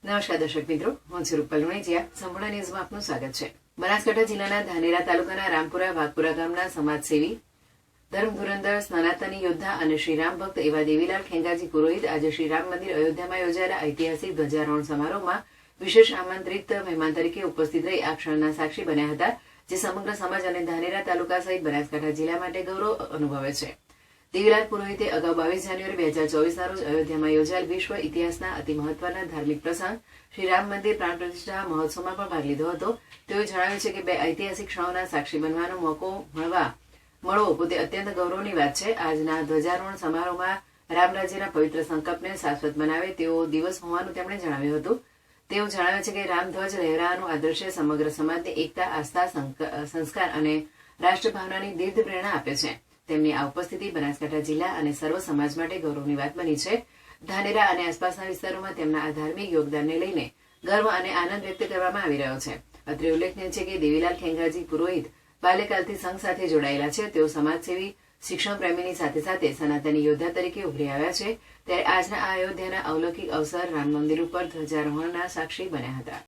નમસ્કાર દર્શક મિત્રો, હું છું રૂપલ લુણીચિયા. સંપૂર્ણ ન્યૂઝમાં આપનું સ્વાગત છે. બનાસકાંઠા જિલ્લાના ધાનેરા તાલુકાના રામપુરા વાઘપુરા ગામના સમાજસેવી, ધર્મ ધુરંધર, સનાતની યોદ્ધા અને શ્રીરામ ભક્ત એવા દેવીલાલ ખેંગાજી પુરોહિત આજે શ્રીરામ મંદિર અયોધ્યામાં યોજાયેલા ઐતિહાસિક ધ્વજારોહણ સમારોહમાં વિશેષ આમંત્રિત મહેમાન તરીકે ઉપસ્થિત રહી આ ક્ષણના સાક્ષી બન્યા હતા, જે સમગ્ર સમાજ અને ધાનેરા તાલુકા સહિત બનાસકાંઠા જિલ્લા માટે ગૌરવ અનુભવે છે. દેવીલાલ પુરોહિતે અગાઉ 22 જાન્યુઆરી 2024ના રોજ અયોધ્યામાં યોજાયેલ વિશ્વ ઇતિહાસના અતિ મહત્વના ધાર્મિક પ્રસંગ શ્રી રામ મંદિર પ્રાણ પ્રતિષ્ઠા મહોત્સવમાં પણ ભાગ લીધો હતો. તેઓએ જણાવ્યું છે કે બે ઐતિહાસિક ક્ષણોના સાક્ષી બનવાનો મોકો મળવો પોતે અત્યંત ગૌરવની વાત છે. આજના ધ્વજારોહણ સમારોહમાં રામરાજ્યના પવિત્ર સંકલ્પને શાશ્વત બનાવે તેવો દિવસ હોવાનું તેમણે જણાવ્યું હતું. તેઓ જણાવે છે કે રામધ્વજ લહેરાવાનું આદર્શે સમગ્ર સમાજને એકતા, આસ્થા, સંસ્કાર અને રાષ્ટ્રભાવનાની દીર્ઘ પ્રેરણા આપે છે. તેમની આ ઉપસ્થિતિ બનાસકાંઠા જિલ્લા અને સર્વ સમાજ માટે ગૌરવની વાત બની છે. ધાનેરા અને આસપાસના વિસ્તારોમાં તેમના આ ધાર્મિક યોગદાનને લઈને ગર્વ અને આનંદ વ્યક્ત કરવામાં આવી રહ્યો છે. અત્રે ઉલ્લેખનીય છે કે દેવીલાલ ખેંગાજી પુરોહિત બાલ્યકાલથી સંઘ સાથે જોડાયેલા છે. તેઓ સમાજસેવી, શિક્ષણ પ્રેમીની સાથે સાથે સનાતની યોદ્ધા તરીકે ઉભરી આવ્યા છે. ત્યારે આજના આ અયોધ્યાના અલૌકિક અવસર રામ મંદિર ઉપર ધ્વજારોહણના સાક્ષી બન્યા હતા.